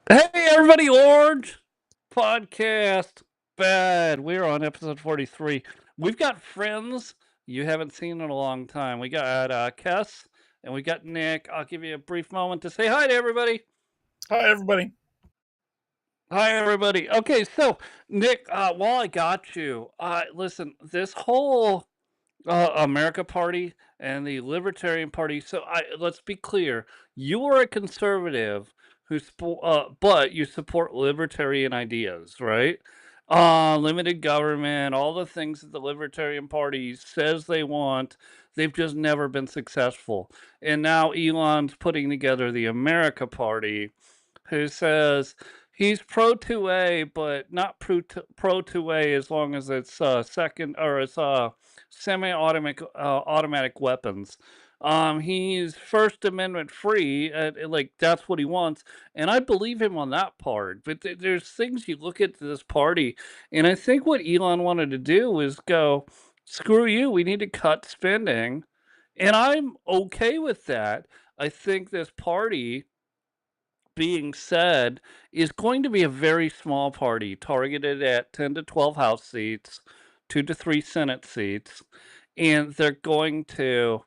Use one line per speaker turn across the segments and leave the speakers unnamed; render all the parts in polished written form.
Hey everybody, Orange Podcast Bad. We're on episode 43. We've got friends you haven't seen in a long time. We got Kess and we got Nick. I'll give you a brief moment to say hi to everybody.
Hi, everybody.
Hi everybody. Okay, so Nick, while I got you, listen, this whole America Party and the Libertarian Party. So let's be clear: you are a conservative but you support libertarian ideas, right? Limited government, all the things that the Libertarian Party says they want. They've just never been successful. And now Elon's putting together the America Party, who says he's pro 2A, but not pro 2A as long as it's second or it's semi-automatic automatic weapons. He's First Amendment free, like that's what he wants, and I believe him on that part. But there's things you look at this party, and I think what Elon wanted to do is go, screw you, we need to cut spending, and I'm okay with that. I think this party being said is going to be a very small party targeted at 10 to 12 House seats, 2 to 3 Senate seats, and they're going to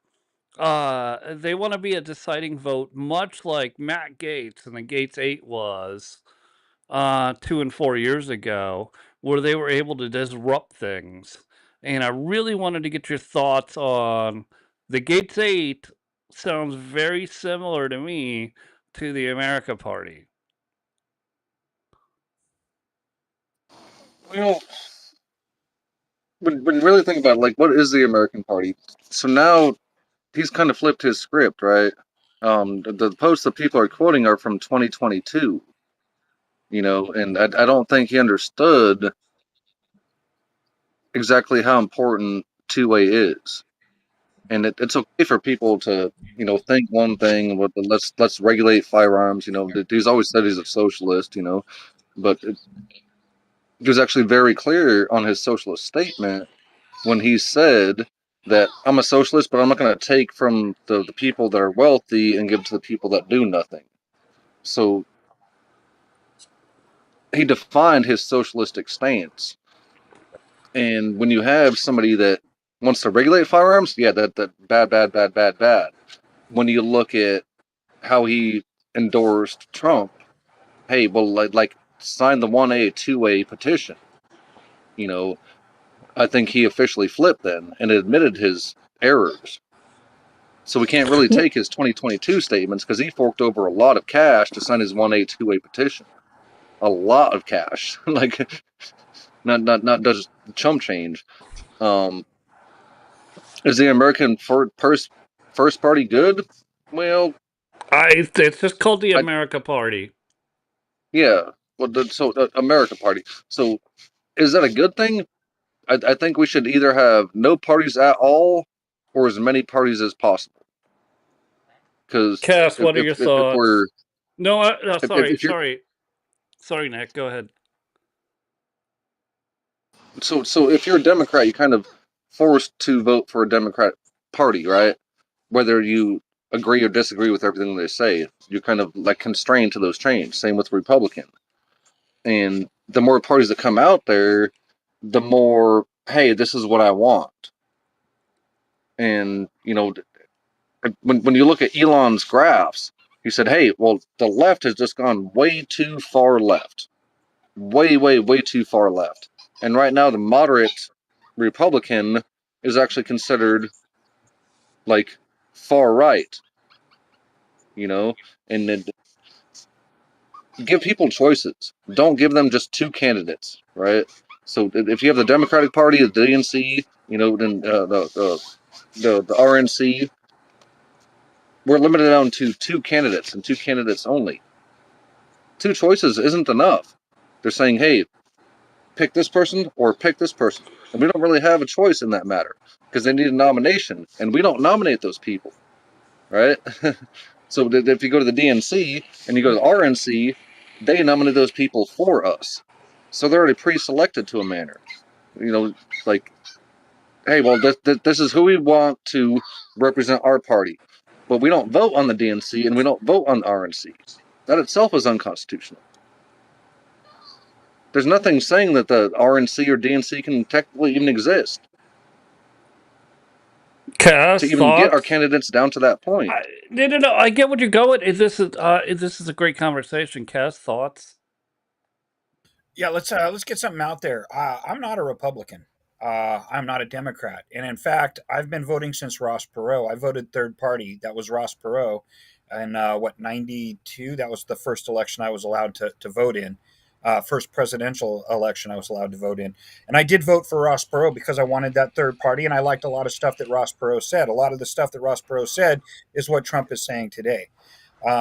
they want to be a deciding vote much like Matt Gaetz and the Gates 8 was 2 and 4 years ago, where they were able to disrupt things. And I really wanted to get your thoughts on the Gates 8. Sounds very similar to me to the America Party.
Well, when you really think about it, like, what is the American Party? So now he's kind of flipped his script, right? The posts that people are quoting are from 2022, and I don't think he understood exactly how important two-way is. And it's okay for people to, think one thing, let's regulate firearms, he's always said he's a socialist, but he was actually very clear on his socialist statement when he said that I'm a socialist, but I'm not going to take from the people that are wealthy and give to the people that do nothing. So he defined his socialistic stance. And when you have somebody that wants to regulate firearms, yeah, that bad. When you look at how he endorsed Trump, hey, well, like sign the 1A, 2A petition. I think he officially flipped then and admitted his errors. So we can't really take his 2022 statements because he forked over a lot of cash to sign his 1A, 2A petition. A lot of cash, like not just chump change. Is the American first party good? Well,
It's just called the
I,
America Party.
yeah. Well, America Party. So is that a good thing? I think we should either have no parties at all or as many parties as possible. Because
Cass, what are your
if we're
thoughts? No, sorry,
if you're
sorry, Nick. Go ahead.
so if you're a Democrat, you're kind of forced to vote for a Democratic Party, right? Whether you agree or disagree with everything they say, you're kind of like constrained to those changes. Same with Republican. And the more parties that come out there, the more, hey, this is what I want. And when you look at Elon's graphs, he said, hey, well, the left has just gone way too far left. Way too far left. And right now, the moderate Republican is actually considered like far right, and then give people choices. Don't give them just two candidates, right? So if you have the Democratic Party, the DNC, then the RNC, we're limited down to two candidates and two candidates only. Two choices isn't enough. They're saying, hey, pick this person or pick this person. And we don't really have a choice in that matter because they need a nomination, and we don't nominate those people, right? So if you go to the DNC and you go to the RNC, they nominate those people for us. So they're already pre-selected to a manner. Like, hey, well, this is who we want to represent our party. But we don't vote on the DNC and we don't vote on the RNC. That itself is unconstitutional. There's nothing saying that the RNC or DNC can technically even exist to
Cass,
even get our
thoughts?
candidates down to that point.
No. I get what you're going. This is a great conversation. Cass, thoughts?
Yeah, let's get something out there. I'm not a Republican. I'm not a Democrat, and in fact, I've been voting since Ross Perot. I voted third party. That was Ross Perot, and what '92? That was the first election I was allowed to vote in. First presidential election I was allowed to vote in, and I did vote for Ross Perot because I wanted that third party, and I liked a lot of stuff that Ross Perot said. A lot of the stuff that Ross Perot said is what Trump is saying today.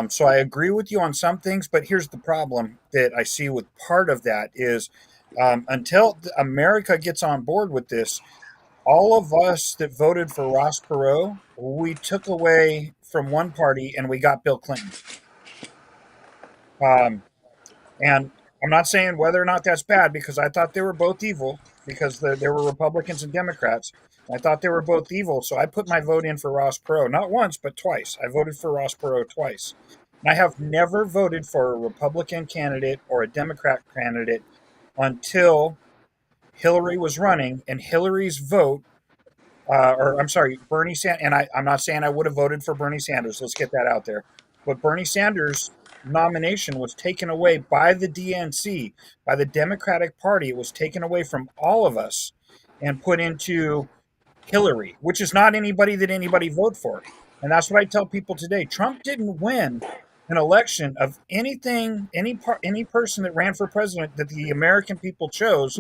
So I agree with you on some things, but here's the problem that I see with part of that is until America gets on board with this, all of us that voted for Ross Perot, we took away from one party and we got Bill Clinton. Um, and I'm not saying whether or not that's bad because I thought they were both evil because there were Republicans and Democrats. I thought they were both evil, so I put my vote in for Ross Perot. Not once, but twice. I voted for Ross Perot twice. And I have never voted for a Republican candidate or a Democrat candidate until Hillary was running, and Hillary's vote, or I'm sorry, Bernie Sanders, and I'm not saying I would have voted for Bernie Sanders. Let's get that out there. But Bernie Sanders' nomination was taken away by the DNC, by the Democratic Party. It was taken away from all of us and put into Hillary, which is not anybody that anybody vote for. And that's what I tell people today. Trump didn't win an election of anything, any person that ran for president that the American people chose.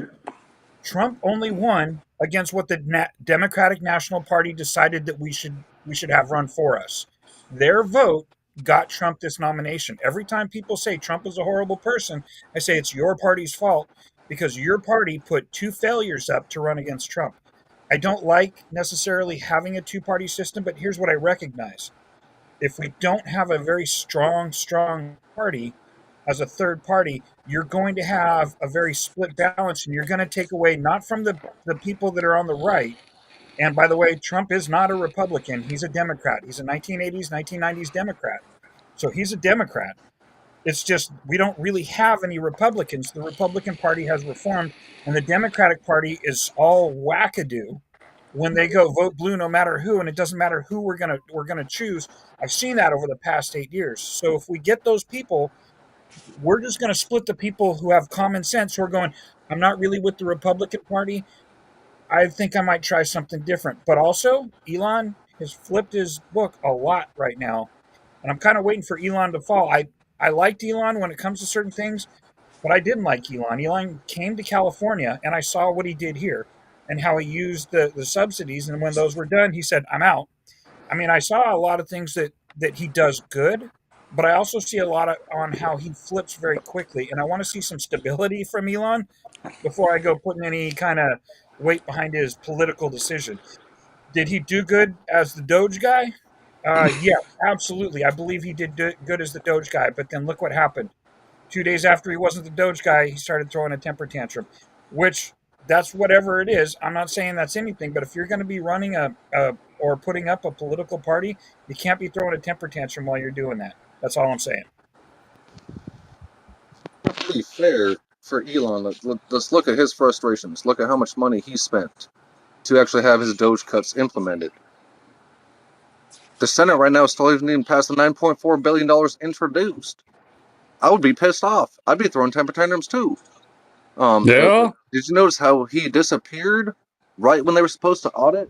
Trump only won against what the Democratic National Party decided that we should have run for us. Their vote got Trump this nomination. Every time people say Trump is a horrible person, I say it's your party's fault because your party put two failures up to run against Trump. I don't like necessarily having a two-party system, but here's what I recognize. If we don't have a very strong party as a third party, you're going to have a very split balance and you're going to take away not from the people that are on the right. And by the way, Trump is not a Republican. He's a Democrat. He's a 1980s, 1990s Democrat. So he's a Democrat. It's just we don't really have any Republicans. The Republican Party has reformed, and the Democratic Party is all wackadoo when they go vote blue no matter who, and it doesn't matter who we're gonna choose. I've seen that over the past 8 years. So if we get those people, we're just gonna split the people who have common sense who are going, I'm not really with the Republican Party. I think I might try something different. But also, Elon has flipped his book a lot right now, and I'm kind of waiting for Elon to fall. I liked Elon when it comes to certain things, but I didn't like Elon. Elon came to California, and I saw what he did here and how he used the subsidies. And when those were done, he said, I'm out. I mean, I saw a lot of things that he does good, but I also see a lot on how he flips very quickly. And I want to see some stability from Elon before I go putting any kind of weight behind his political decision. Did he do good as the Doge guy? Yeah, absolutely. I believe he did good as the Doge guy. But then look what happened. 2 days after he wasn't the Doge guy, he started throwing a temper tantrum, which that's whatever it is. I'm not saying that's anything, but if you're going to be running a or putting up a political party, you can't be throwing a temper tantrum while you're doing that. That's all I'm saying.
To be fair for Elon, let's look at his frustrations. Look at how much money he spent to actually have his Doge cuts implemented. The Senate right now still hasn't even passed the $9.4 billion introduced. I would be pissed off. I'd be throwing temper tantrums too.
Yeah.
Did you notice how he disappeared right when they were supposed to audit?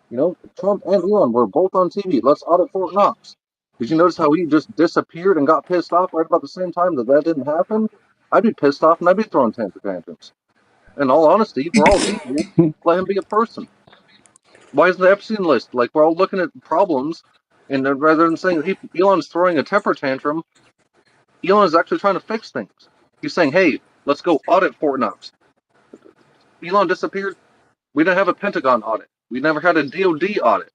You know, Trump and Elon were both on TV. Let's audit Fort Knox. Did you notice how he just disappeared and got pissed off right about the same time that didn't happen? I'd be pissed off and I'd be throwing temper tantrums. In all honesty, we're all equal. Let him be a person. Why is the Epstein list? Like, we're all looking at problems, and rather than saying Elon's throwing a temper tantrum, Elon is actually trying to fix things. He's saying, hey, let's go audit Fort Knox. Elon disappeared. We didn't have a Pentagon audit. We never had a DOD audit.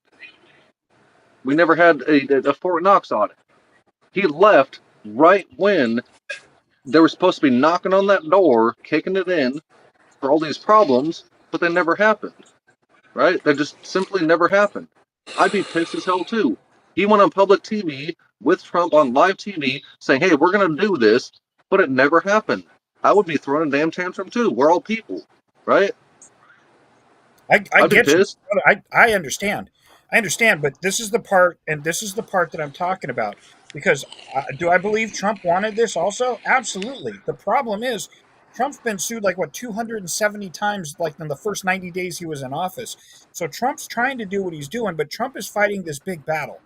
We never had a Fort Knox audit. He left right when they were supposed to be knocking on that door, kicking it in for all these problems, but they never happened. Right? That just simply never happened. I'd be pissed as hell too. He went on public TV with Trump on live TV saying, hey, we're going to do this. but it never happened. I would be throwing a damn tantrum too. We're all people, right?
I
I'd be
get you.
pissed.
I understand. I understand, but this is the part, and this is the part that I'm talking about. Because do I believe Trump wanted this also? Absolutely. The problem is, Trump's been sued like what 270 times, like in the first 90 days he was in office. So Trump's trying to do what he's doing, but Trump is fighting this big battle.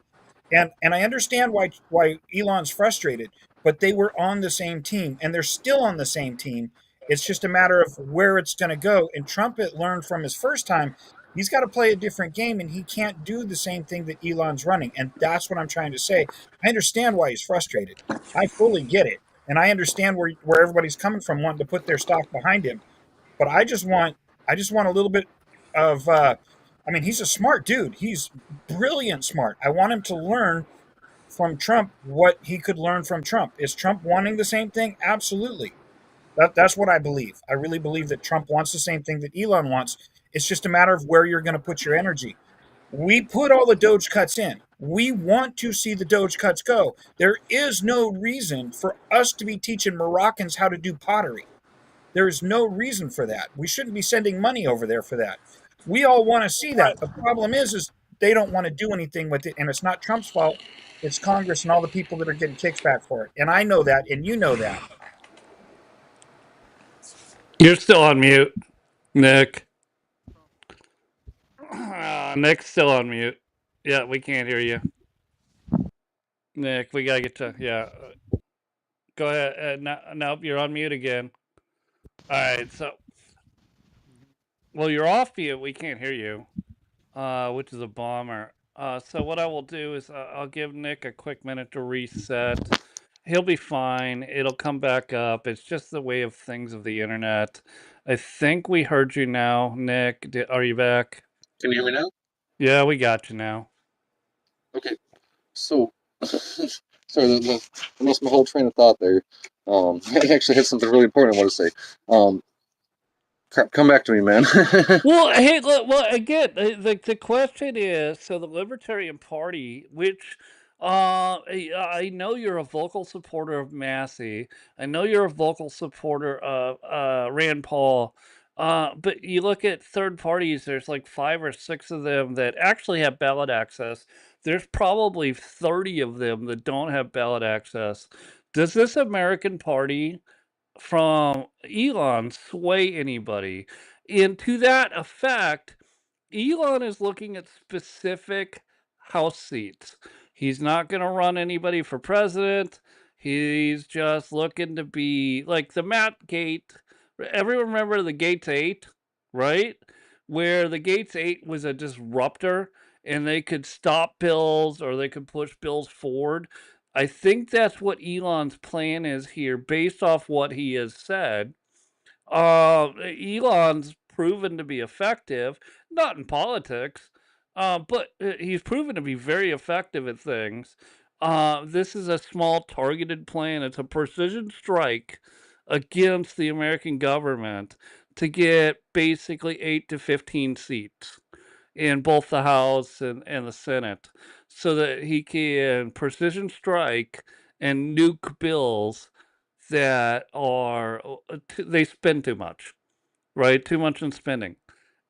And I understand why Elon's frustrated, but they were on the same team, and they're still on the same team. It's just a matter of where it's going to go. And Trump had learned from his first time he's got to play a different game, and he can't do the same thing that Elon's running. And that's what I'm trying to say. I understand why he's frustrated. I fully get it, and I understand where everybody's coming from, wanting to put their stock behind him. But I just want a little bit of. I mean, he's a smart dude. He's brilliant smart. I want him to learn from Trump what he could learn from Trump. Is Trump wanting the same thing? Absolutely. That's what I believe. I really believe that Trump wants the same thing that Elon wants. It's just a matter of where you're going to put your energy. We put all the Doge cuts in. We want to see the Doge cuts go. There is no reason for us to be teaching Moroccans how to do pottery. There is no reason for that. We shouldn't be sending money over there for that. We all want to see that. The problem is they don't want to do anything with it, and it's not Trump's fault. It's Congress and all the people that are getting kicks back for it. And I know that, and you know that.
You're still on mute, Nick. Nick's still on mute. Yeah, we can't hear you. Nick, we gotta get to yeah. Go ahead. Nope, you're on mute again. All right, so well, you're off mute. We can't hear you, which is a bummer. So what I will do is I'll give Nick a quick minute to reset. He'll be fine. It'll come back up. It's just the way of things of the internet. I think we heard you now, Nick. Are you back?
Can you hear me now?
Yeah, we got you now.
Okay. So, sorry, I lost my whole train of thought there. I actually had something really important I want to say. Come back to me, man.
Well, hey, look, well, again, the question is, so the Libertarian Party, which I know you're a vocal supporter of Massey. I know you're a vocal supporter of Rand Paul. But you look at third parties, there's like 5 or 6 of them that actually have ballot access. There's probably 30 of them that don't have ballot access. Does this American Party from Elon sway anybody? And to that effect, Elon is looking at specific House seats. He's not going to run anybody for president. He's just looking to be like the Matt Gate. Everyone remember the Gates 8, right? Where the Gates 8 was a disruptor and they could stop bills or they could push bills forward. I think that's what Elon's plan is here based off what he has said. Elon's proven to be effective, not in politics, but he's proven to be very effective at things. This is a small targeted plan. It's a precision strike against the American government to get basically 8 to 15 seats in both the House and the Senate so that he can precision strike and nuke bills that are they spend too much, right? Too much in spending.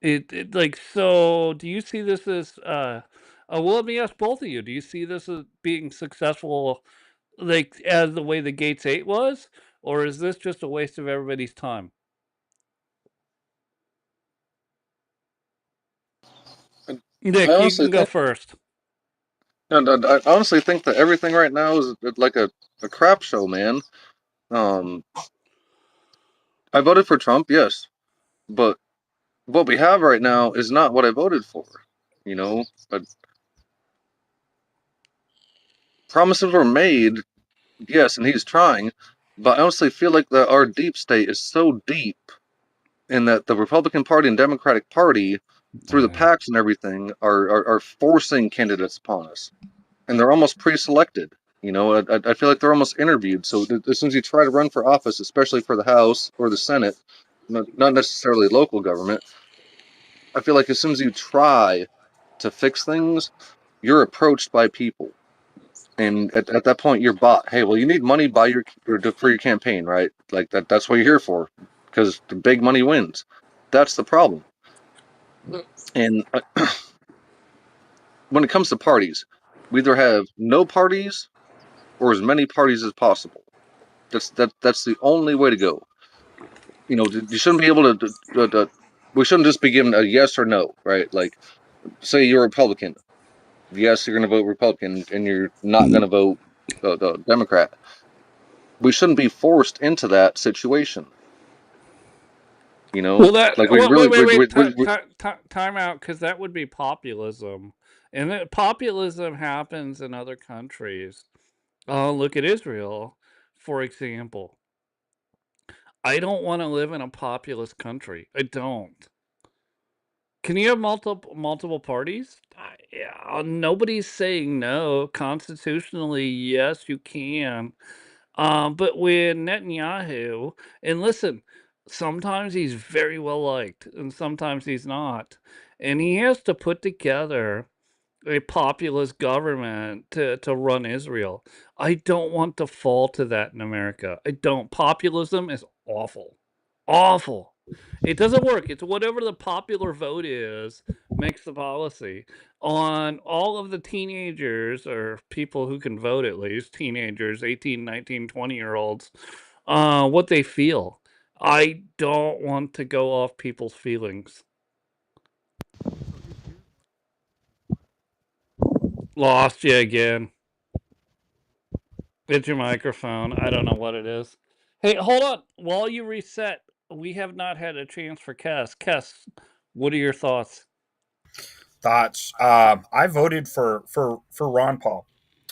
It like so. Do you see this as? Well, let me ask both of you. Do you see this as being successful, like as the way the Gates 8 was, or is this just a waste of everybody's time?
I
Nick, you
honestly
can go
think,
first.
I honestly think that everything right now is like a crap show, man. Um, I voted for Trump, yes, but what we have right now is not what I voted for. You know, but promises were made, yes, and he's trying, but I honestly feel like that our deep state is so deep in that the Republican Party and Democratic Party, through the PACs and everything, are forcing candidates upon us, and they're almost pre-selected. You know, I feel like they're almost interviewed. So as soon as you try to run for office, especially for the House or the Senate, not necessarily local government, I feel like as soon as you try to fix things, you're approached by people. And at that point, you're bought. Hey, well, you need money by for your campaign, right? Like that's what you're here for, because the big money wins. That's the problem. And when it comes to parties, we either have no parties or as many parties as possible. That's the only way to go. You shouldn't be able to we shouldn't just be given a yes or no, right? Like, say you're a Republican. Yes, you're going to vote Republican, and you're not going to vote the Democrat. We shouldn't be forced into that situation.
Well, that
Like we
well,
really,
wait, time out, because that would be populism, and that populism happens in other countries. Look at Israel, for example. I don't want to live in a populist country. I don't. Can you have multiple parties? Yeah, nobody's saying no. Constitutionally, yes, you can. But when Netanyahu, and listen, sometimes he's very well liked, and sometimes he's not, and he has to put together a populist government to run Israel. I don't want to fall to that in America. I don't. Populism is awful. Awful. It doesn't work. It's whatever the popular vote is makes the policy. On all of the teenagers or people who can vote, at least teenagers, 18, 19, 20 year olds, what they feel. I don't want to go off people's feelings. Lost you again. It's your microphone. I don't know what it is. Hey, hold on. While you reset, we have not had a chance for Kess. Kess, what are your thoughts?
Thoughts. I voted for Ron Paul.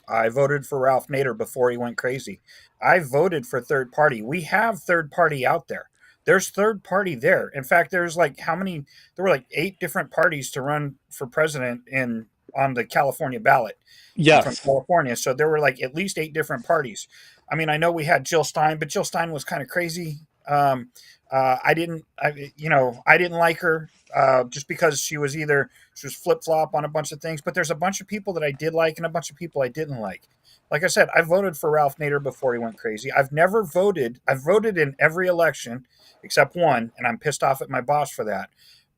I voted for Ralph Nader before he went crazy. I voted for third party. We have third party out there. There's third party there. In fact, there's like how many? There were like 8 different parties to run for president in on the California ballot. I'm from
Yes.
California, so there were like at least 8 different parties. I mean, I know we had Jill Stein, but Jill Stein was kind of crazy. I didn't like her just because she was flip flop on a bunch of things. But there's a bunch of people that I did like and a bunch of people I didn't like. Like I said, I voted for Ralph Nader before he went crazy. I've never voted. I've voted in every election except one, and I'm pissed off at my boss for that.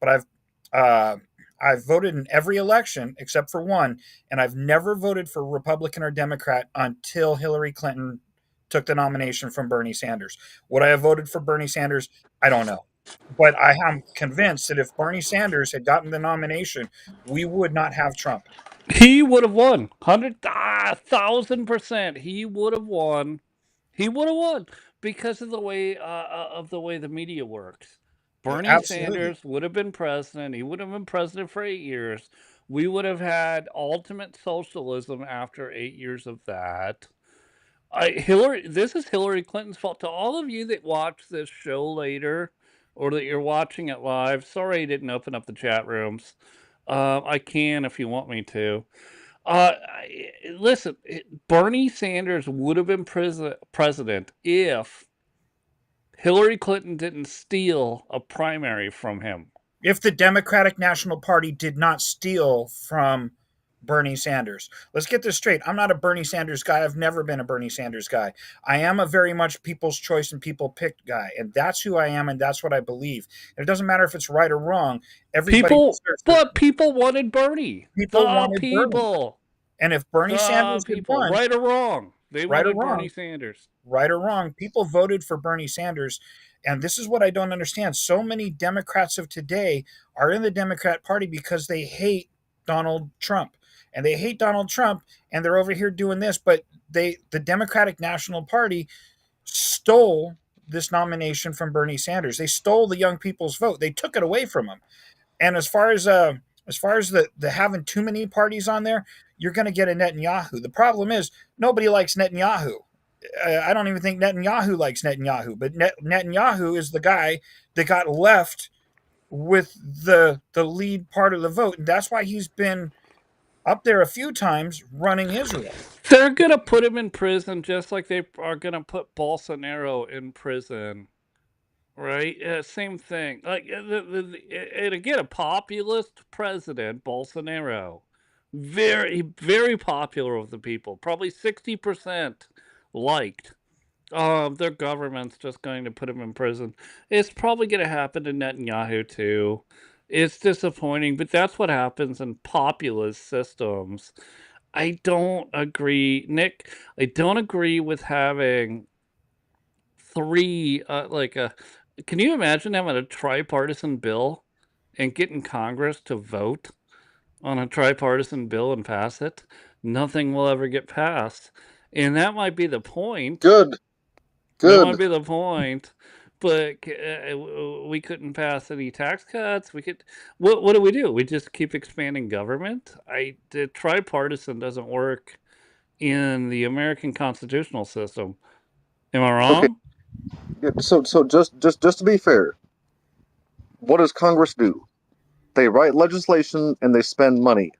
But uh, I've voted in every election except for one, and I've never voted for Republican or Democrat until Hillary Clinton took the nomination from Bernie Sanders. Would I have voted for Bernie Sanders? I don't know. But I am convinced that if Bernie Sanders had gotten the nomination, we would not have Trump.
He would have won. 1,000%. He would have won. He would have won because of the way the media works. Bernie
Absolutely.
Sanders would have been president. He would have been president for 8 years. We would have had ultimate socialism after 8 years of that. This is Hillary Clinton's fault. To all of you that watch this show later, or that you're watching it live, sorry I didn't open up the chat rooms. I can if you want me to. Listen, Bernie Sanders would have been president if Hillary Clinton didn't steal a primary from him.
If the Democratic National Party did not steal from Bernie Sanders. Let's get this straight. I'm not a Bernie Sanders guy. I've never been a Bernie Sanders guy. I am a very much people's choice and people picked guy. And that's who I am and that's what I believe. And it doesn't matter if it's right or wrong. Everybody
People,
deserves to.
but people wanted Bernie.
People wanted Bernie.
People,
And if Bernie
the
Sanders had
people,
won,
right or wrong, they
right or
wanted Bernie
wrong,
Sanders.
right or wrong, people voted for Bernie Sanders. And this is what I don't understand. So many Democrats of today are in the Democrat Party because they hate Donald Trump. And they hate Donald Trump and they're over here doing this, but the Democratic National Party stole this nomination from Bernie Sanders. They stole the young people's vote. They took it away from him. And as far as the having too many parties on there, you're going to get a Netanyahu. The problem is nobody likes Netanyahu. I don't even think Netanyahu likes Netanyahu, but Netanyahu is the guy that got left with the lead part of the vote, and that's why he's been up there a few times running Israel.
They're gonna put him in prison just like they are gonna put Bolsonaro in prison. Right? Same thing. Like, and again, a populist president, Bolsonaro, very, very popular with the people. Probably 60% liked. Their government's just going to put him in prison. It's probably going to happen to Netanyahu too. It's disappointing, but that's what happens in populist systems. I don't agree, Nick. I don't agree with having three, can you imagine having a tripartisan bill and getting Congress to vote on a tripartisan bill and pass it? Nothing will ever get passed. And that might be the point.
Good,
That might
good.
be the point. But we couldn't pass any tax cuts. We could. What do? We just keep expanding government. The tripartisan doesn't work in the American constitutional system. Am I
Okay,
wrong?
yeah, so just to be fair, what does Congress do? They write legislation and they spend money.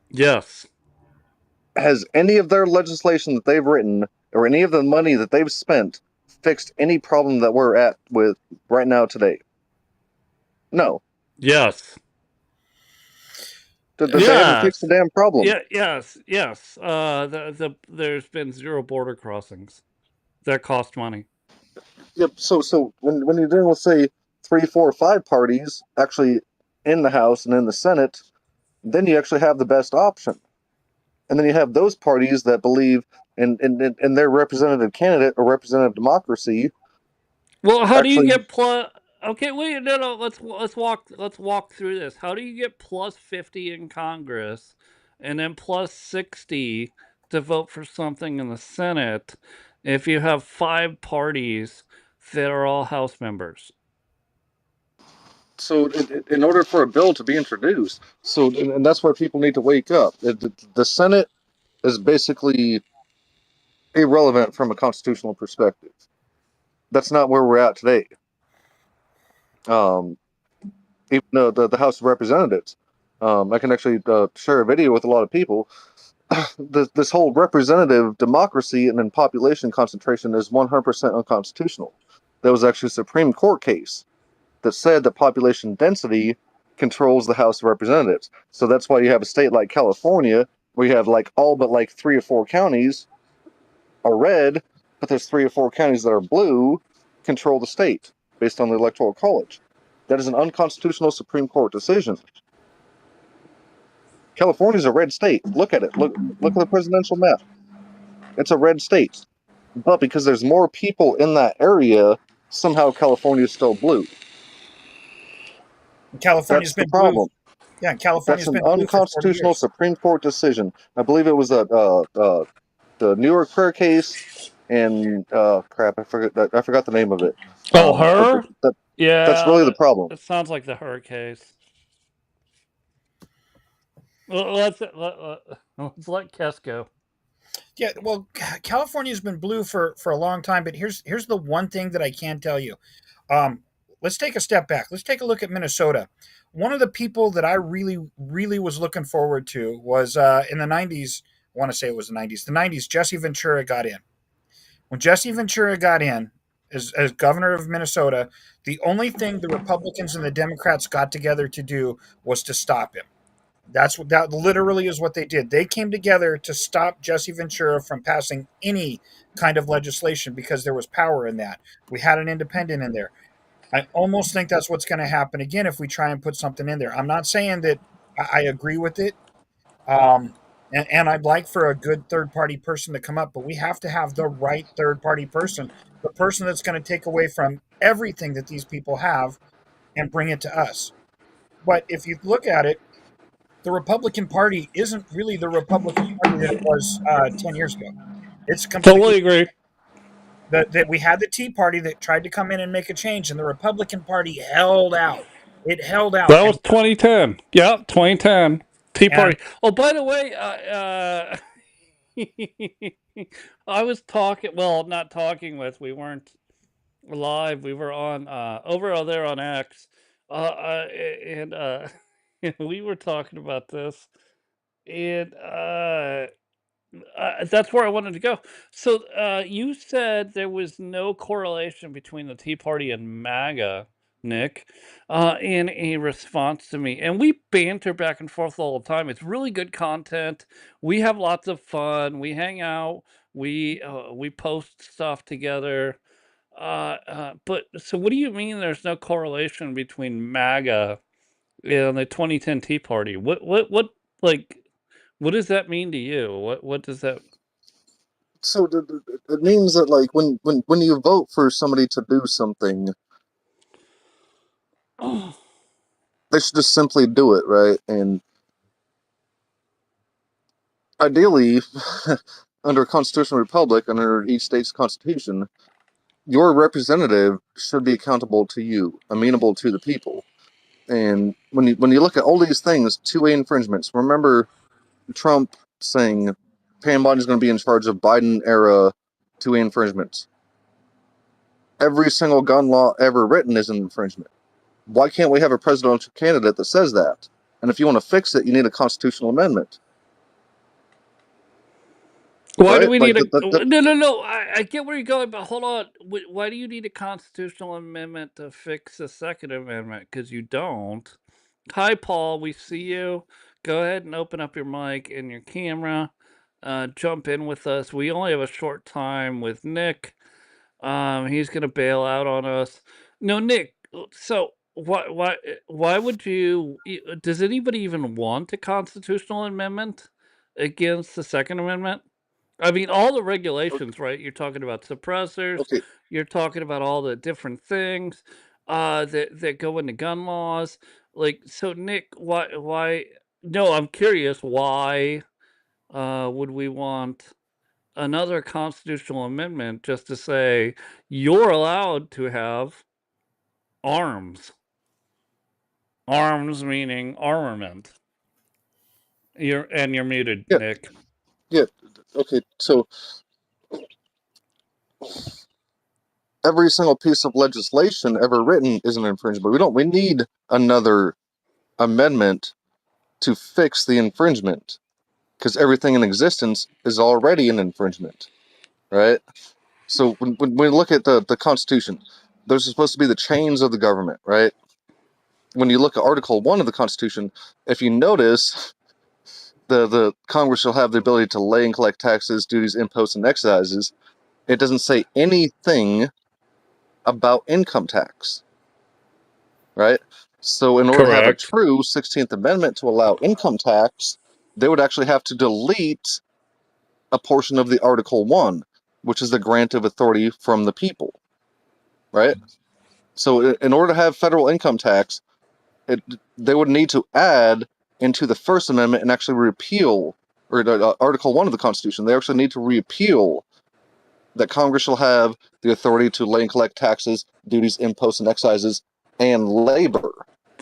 Yes.
Has any of their legislation that they've written or any of the money that they've spent fixed any problem that we're at with right now today? No.
Yes.
They haven't fixed the
Yes.
damn problem.
Yeah. Yes. Yes. There's been 0 border crossings that cost money.
Yep. So when you're dealing with say 3, 4, 5 parties actually in the House and in the Senate, then you actually have the best option. And then you have those parties that believe in their representative candidate or representative democracy.
Well, how do you
Actually,
get plus? Okay, wait, no. Let's walk through this. How do you get plus 50 in Congress, and then plus 60 to vote for something in the Senate, if you have 5 parties that are all House members?
so in order for a bill to be introduced, and that's why people need to wake up. The Senate is basically irrelevant from a constitutional perspective. That's not where we're at today. Um, Even though the House of Representatives, I can actually share a video with a lot of people. This whole representative democracy and then population concentration is 100% unconstitutional. There was actually a Supreme Court case that said that population density controls the House of Representatives. So that's why you have a state like California where you have like all but like 3 or 4 counties are red, but there's 3 or 4 counties that are blue control the state based on the Electoral College. That is an unconstitutional Supreme Court decision. California's a red state. Look at it. Look at the presidential map. It's a red state. But because there's more people in that area, somehow California is still blue.
California's
That's the
been blue.
problem.
Yeah,
That's
California's
an
been blue for 40
unconstitutional
years.
Supreme Court decision. I believe it was the New York prayer case, and crap, I forgot the name of it.
Oh,
But
her?
that's
Yeah,
really the problem.
it sounds like the her case. Let's let Kess go.
Yeah, well, California's been blue for a long time, but here's the one thing that I can tell you. Um, let's take a step back. Let's take a look at Minnesota. One of the people that I really was looking forward to was in the 90s. I want to say it was the 90s. The 90s, Jesse Ventura got in. When Jesse Ventura got in as governor of Minnesota, the only thing the Republicans and the Democrats got together to do was to stop him. That literally is what they did. They came together to stop Jesse Ventura from passing any kind of legislation because there was power in that. We had an independent in there. I almost think that's what's going to happen again if we try and put something in there. I'm not saying that I agree with it, and I'd like for a good third party person to come up, but we have to have the right third party person, the person that's going to take away from everything that these people have and bring it to us. But if you look at it, the Republican Party isn't really the Republican Party that it was 10 years ago. It's completely
Totally agree.
that we had the Tea Party that tried to come in and make a change, and the Republican Party held out. It held out,
That was
and
2010. Yep, 2010. Tea
and
Party. Oh, by the way, I was talking. Well, not talking with. We weren't live. We were on over there on X, and we were talking about this, and that's where I wanted to go. So, you said there was no correlation between the Tea Party and MAGA. Nick, in a response to me, and we banter back and forth all the time. It's really good content. We have lots of fun. We hang out. We post stuff together. But so, what do you mean? There's no correlation between MAGA and the 2010 Tea Party? What like? What does that mean to you? What does that?
So it means that, like, when you vote for somebody to do something,
Oh,
they should just simply do it, right? And ideally, under a constitutional republic, under each state's constitution, your representative should be accountable to you, amenable to the people. And when you look at all these things, 2A infringements, remember Trump saying Pam Bondi going to be in charge of Biden era 2A infringements. Every single gun law ever written is an infringement. Why can't we have a presidential candidate that says that? And if you want to fix it, you need a constitutional amendment,
why do
right?
we
Like
need a no? I get where you're going, but hold on. Why do you need a constitutional amendment to fix the Second Amendment? Because you don't. Hi, Paul. We see you. Go ahead and open up your mic and your camera. Jump in with us. We only have a short time with Nick. He's gonna bail out on us. No, Nick. So why would you? Does anybody even want a constitutional amendment against the Second Amendment? I mean, all the regulations, right? You're talking about suppressors.
okay,
You're talking about all the different things that go into gun laws. Like, so, Nick, why? No, I'm curious. Why would we want another constitutional amendment just to say you're allowed to have arms? Arms meaning armament. You're muted,
yeah,
Nick.
yeah, okay. So every single piece of legislation ever written is an infringement. We need another amendment to fix the infringement, because everything in existence is already an infringement, right? So when we look at the Constitution, those are supposed to be the chains of the government, right? When you look at Article 1 of the Constitution, if you notice, the Congress shall have the ability to lay and collect taxes, duties, imposts, and excises. It doesn't say anything about income tax, right? So in order to have a
Correct.
true 16th Amendment to allow income tax, they would actually have to delete a portion of the Article 1, which is the grant of authority from the people, right? So in order to have federal income tax, they would need to add into the First Amendment and actually repeal, or Article 1 of the Constitution, they actually need to repeal that Congress shall have the authority to lay and collect taxes, duties, imposts, and excises, and labor.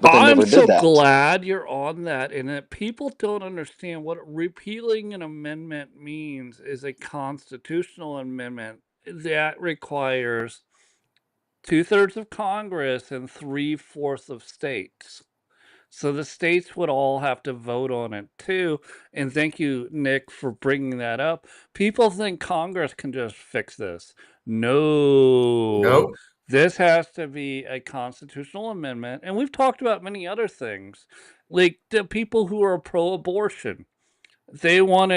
But they
I'm
never did
so
that.
glad you're on that, and that people don't understand what repealing an amendment means is a constitutional amendment that requires two-thirds of Congress and three-fourths of states. So the states would all have to vote on it too. And thank you, Nick, for bringing that up. People think Congress can just fix this. No,
Nope.
this has to be a constitutional amendment. And we've talked about many other things, like the people who are pro abortion. They want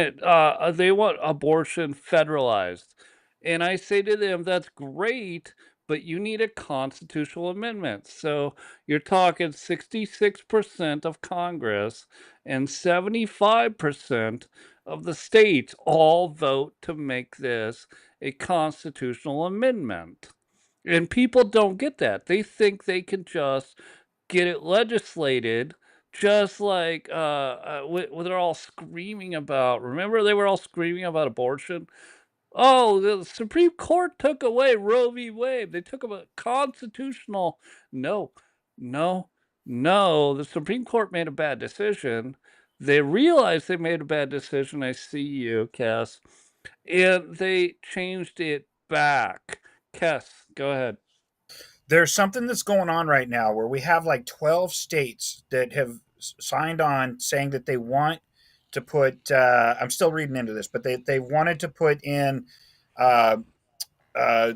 abortion federalized. And I say to them, that's great, but you need a constitutional amendment. So you're talking 66% of Congress and 75% of the states all vote to make this a constitutional amendment. And people don't get that. They think they can just get it legislated, just like what they're all screaming about. Remember, they were all screaming about abortion. Oh, the Supreme Court took away Roe v. Wade. They took a constitutional. No, no, no. The Supreme Court made a bad decision. They realized they made a bad decision. I see you, Cass. And they changed it back. Cass, go ahead.
There's something that's going on right now where we have like 12 states that have signed on saying that they want to put, I'm still reading into this, but they wanted to put in uh, uh,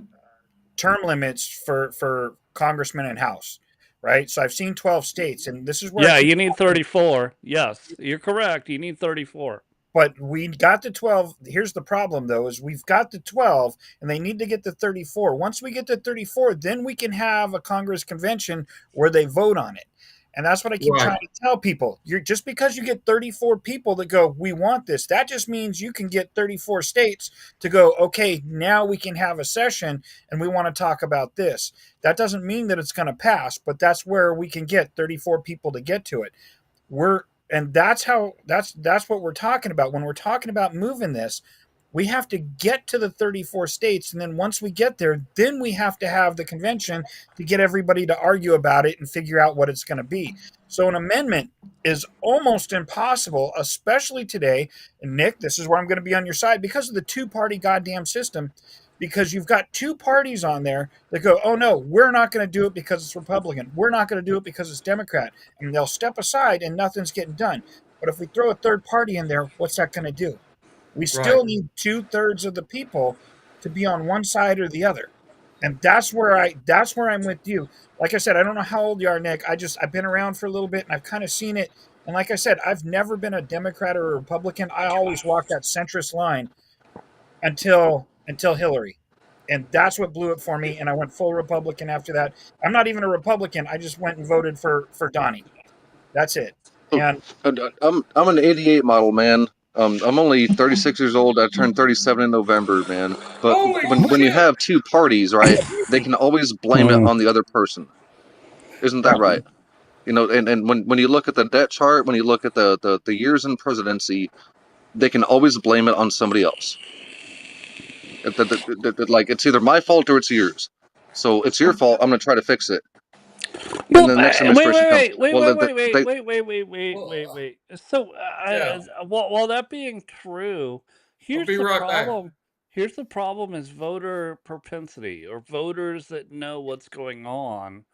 term limits for congressmen and House. right? So I've seen 12 states, and this is where I
Yeah,
keep
you need 34. Yes, you're correct. You need 34.
but we got to 12. Here's the problem though, is we've got to 12 and they need to get to 34. Once we get to 34, then we can have a Congress convention where they vote on it. And that's what I keep
Right.
trying to tell people. You're just because you get 34 people that go, we want this, that just means you can get 34 states to go, okay, now we can have a session and we want to talk about this. That doesn't mean that it's going to pass, but that's where we can get 34 people to get to it. We're and that's what we're talking about when we're talking about moving this. We have to get to the 34 states, and then once we get there, then we have to have the convention to get everybody to argue about it and figure out what it's going to be. So an amendment is almost impossible, especially today. And Nick, this is where I'm going to be on your side because of the two-party goddamn system, because you've got two parties on there that go, oh no, we're not going to do it because it's Republican, we're not going to do it because it's Democrat, and they'll step aside and nothing's getting done. But if we throw a third party in there, what's that going to do? We
Right.
still need 2/3 of the people to be on one side or the other. And that's where I'm with you. Like I said, I don't know how old you are, Nick. I've been around for a little bit and I've kind of seen it. And like I said, I've never been a Democrat or a Republican. I always walked that centrist line until Hillary. And that's what blew it for me. And I went full Republican after that. I'm not even a Republican. I just went and voted for Donnie. That's it. And
I'm an '88 model, man. I'm only 36 years old. I turned 37 in November, man. But
Holy
when you
shit!
have two parties, right, they can always blame it on the other person. Isn't that right? You know, and when you look at the debt chart, when you look at the years in presidency, they can always blame it on somebody else. Like it's either my fault or it's yours. So it's your fault. I'm gonna try to fix it. And
Well,
then the next
wait,
administration comes.
wait, wait,
Well,
wait, wait, wait,
they
wait, wait, wait, wait,
Well,
wait, wait. So,
yeah.
while that being true,
I'll
here's
be
the
right back.
problem. Here's the problem: is voter propensity or voters that know what's going on.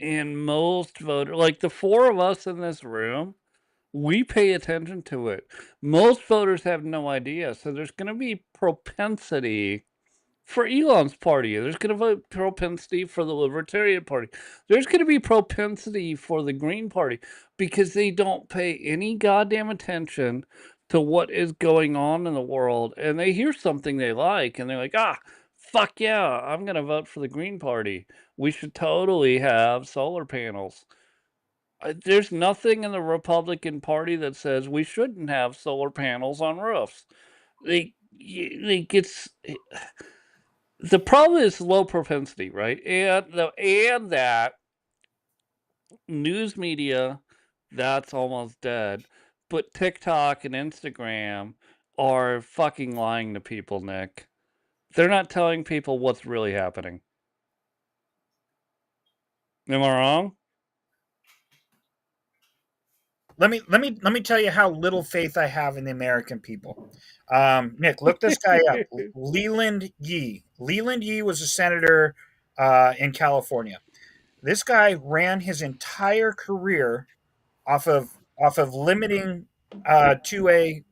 And most voter, like the four of us in this room, we pay attention to it. Most voters have no idea. So there's going to be propensity for Elon's party. There's going to vote propensity for the Libertarian Party. There's going to be propensity for the Green Party because they don't pay any goddamn attention to what is going on in the world. And they hear something they like and they're like, ah, fuck yeah, I'm going to vote for the Green Party. We should totally have solar panels. There's nothing in the Republican Party that says we shouldn't have solar panels on roofs. Like the problem is low propensity, right? And that news media, that's almost dead. But TikTok and Instagram are fucking lying to people, Nick. They're not telling people what's really happening. Am I wrong?
let me tell you how little faith I have in the American people. Nick, look this guy up. Leland Yee. Leland Yee was a senator in California. This guy ran his entire career off of limiting 2A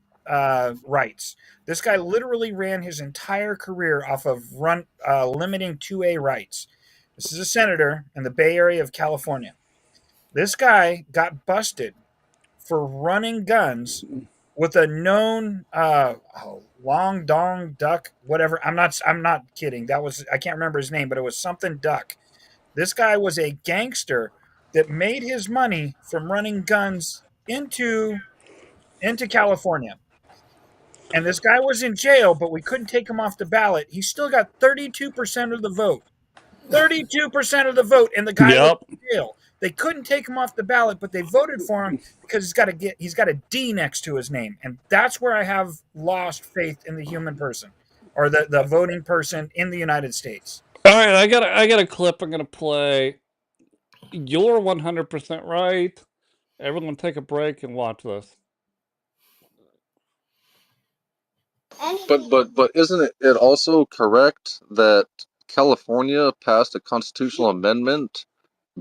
rights. This guy literally ran his entire career off of limiting 2A rights. This is a senator in the Bay Area of California. This guy got busted for running guns with a known long dong duck, whatever. I'm not kidding. I can't remember his name, but it was something duck. This guy was a gangster that made his money from running guns into California. And this guy was in jail, but we couldn't take him off the ballot. He still got 32% of the vote. 32% of the vote, and the guy was
Yep.
in jail. They couldn't take him off the ballot, but they voted for him because he's got a D next to his name. And that's where I have lost faith in the human person or the voting person in the United States.
All right, I got a clip I'm gonna play. You're 100% right. Everyone, take a break and watch this.
But isn't it also correct that California passed a constitutional amendment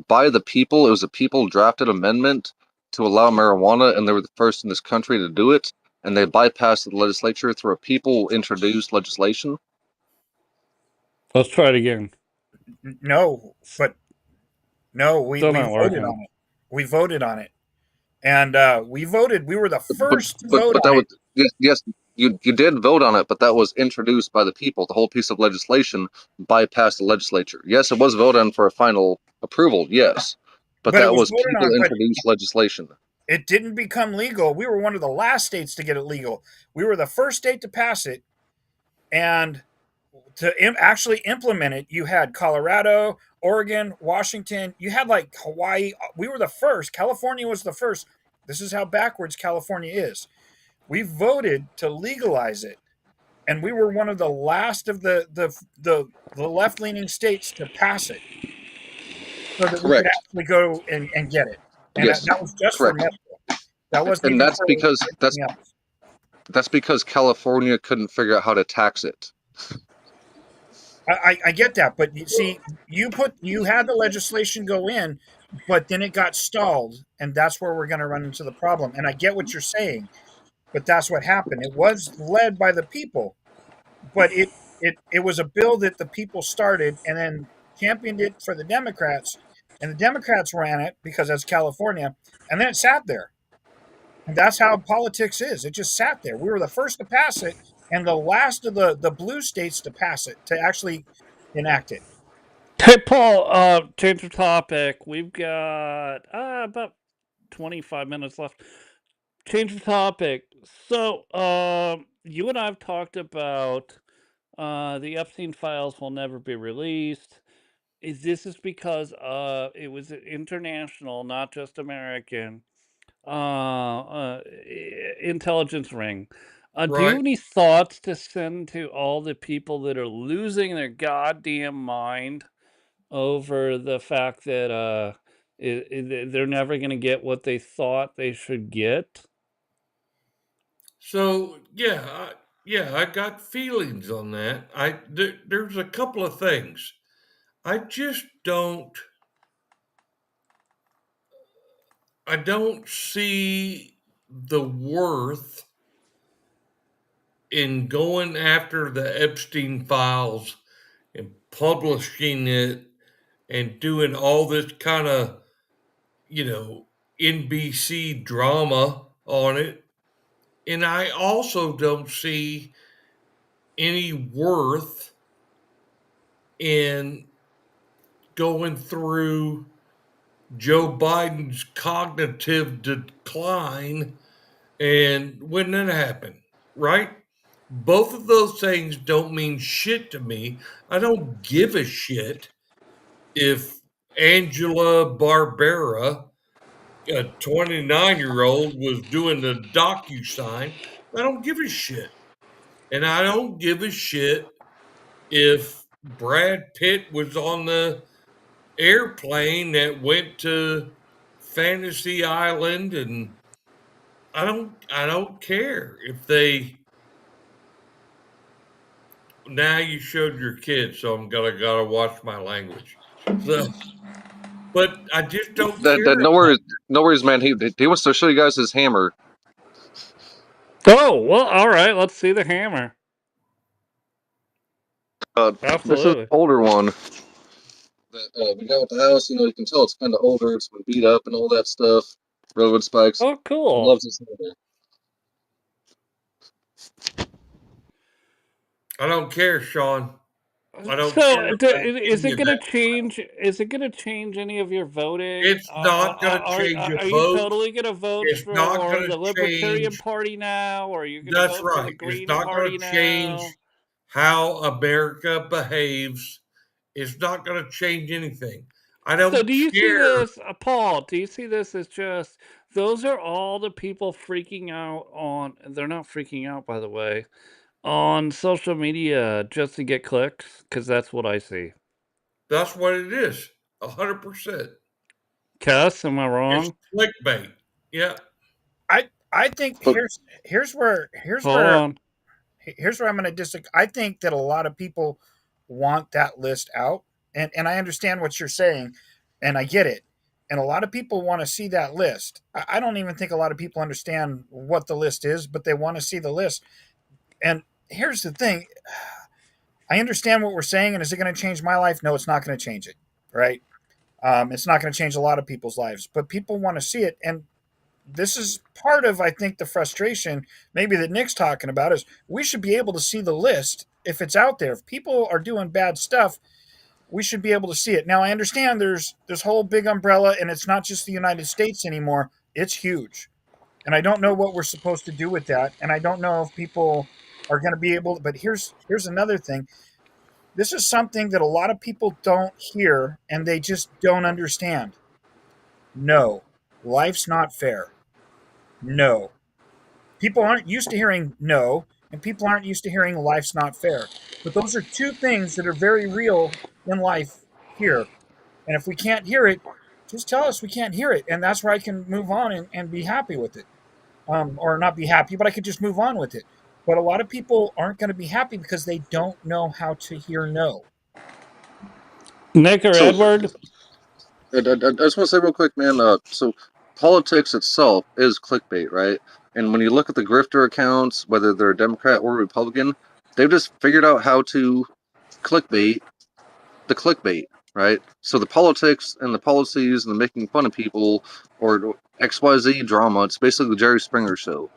by the people? It was a people drafted amendment to allow marijuana, and they were the first in this country to do it. And they bypassed the legislature through a people introduced legislation.
Let's try it again.
No, but No, we
Still
we
not
voted
working.
on it. We voted on it, and we voted. We were the
but
first to vote
but
on
that was,
it.
yes, you did vote on it, but that was introduced by the people. The whole piece of legislation bypassed the legislature. Yes, it was voted on for a final approval. Yes, but
But it
that
was
was
voted
people
on. But
introduced legislation.
it didn't become legal. We were one of the last states to get it legal. We were the first state to pass it, and to actually implement it, you had Colorado, Oregon, Washington. You had like Hawaii. We were the first. California was the first. This is how backwards California is. We voted to legalize it, and we were one of the last of the left leaning states to pass it, so that we could
Correct.
actually go and get it. And
Yes,
that was just for
correct.
medical. That wasn't
And
even
that's
for
because
anything else.
that's because California couldn't figure out how to tax it.
I get that, but you see, you had the legislation go in, but then it got stalled, and that's where we're going to run into the problem. And I get what you're saying, but that's what happened. It was led by the people, but it was a bill that the people started and then championed it for the Democrats, and the Democrats ran it because that's California, and then it sat there. And that's how politics is. It just sat there. We were the first to pass it, and the last of the blue states to pass it, to actually enact it.
Hey, Paul, change the topic. We've got about 25 minutes left. Change the topic. So, you and I have talked about the Epstein files will never be released. This is because it was international, not just American, intelligence ring. Do you have
Right.
any thoughts to send to all the people that are losing their goddamn mind over the fact that they're never going to get what they thought they should get?
So yeah, I got feelings on that. There's a couple of things. I just don't see the worth in going after the Epstein files and publishing it and doing all this kind of, you know, NBC drama on it. And I also don't see any worth in going through Joe Biden's cognitive decline and when that happened, right? Both of those things don't mean shit to me. I don't give a shit if Angela Barbera, a 29-year-old, was doing the docu-sign. I don't give a shit. And I don't give a shit if Brad Pitt was on the airplane that went to Fantasy Island, and I don't care if they now you showed your kids, so I'm gonna gotta watch my language. So but I just don't
That
care.
no worries, man. He wants to show you guys his hammer.
Oh, well, all right. Let's see the hammer.
This is an
Absolutely.
older one that we got with the house. You can tell it's kind of older. It's been beat up and all that stuff. Railroad spikes.
Oh,
He
cool.
loves this hammer.
I don't care, Sean. I don't care
So,
about
is
any
it
of
going to
that.
change? Is it going to change any of your voting?
It's not gonna change a
Are you
vote.
totally going to vote
It's not
for
gonna
the Libertarian
change.
Party now, or are you going to
That's
vote for the
right. It's
Green
not gonna
Party now?
change how America behaves. It's not gonna change anything. I
So,
don't
do you see
care.
this, Paul? Do you see this as just those are all the people freaking out on? They're not freaking out, by the way, on social media just to get clicks, because that's what I see.
That's what it is. 100%.
Cuss, am I
It's
wrong?
clickbait. Yeah,
I think
But
Hold on.
here's where I'm going to disagree. I think that a lot of people want that list out, and I understand what you're saying, and I get it. And a lot of people want to see that list. I don't even think a lot of people understand what the list is, but they want to see the list. And here's the thing: I understand what we're saying, and is it going to change my life? No, it's not going to change it, right? It's not going to change a lot of people's lives, but people want to see it. And this is part of, I think, the frustration maybe that Nick's talking about is we should be able to see the list if it's out there. If people are doing bad stuff, we should be able to see it. Now, I understand there's this whole big umbrella, and it's not just the United States anymore. It's huge. And I don't know what we're supposed to do with that. And I don't know if people are going to be able, but here's another thing. This is something that a lot of people don't hear and they just don't understand. No, life's not fair. No. People aren't used to hearing no, and people aren't used to hearing life's not fair. But those are two things that are very real in life here. And if we can't hear it, just tell us we can't hear it. And that's where I can move on and be happy with it. Or not be happy, but I could just move on with it. But a lot of people aren't going to be happy because they don't know how to hear no.
Nick or
So
Edward?
I just want to say real quick, man. So politics itself is clickbait, right? And when you look at the grifter accounts, whether they're Democrat or Republican, they've just figured out how to clickbait the clickbait, right? So the politics and the policies and the making fun of people or XYZ drama, it's basically the Jerry Springer show.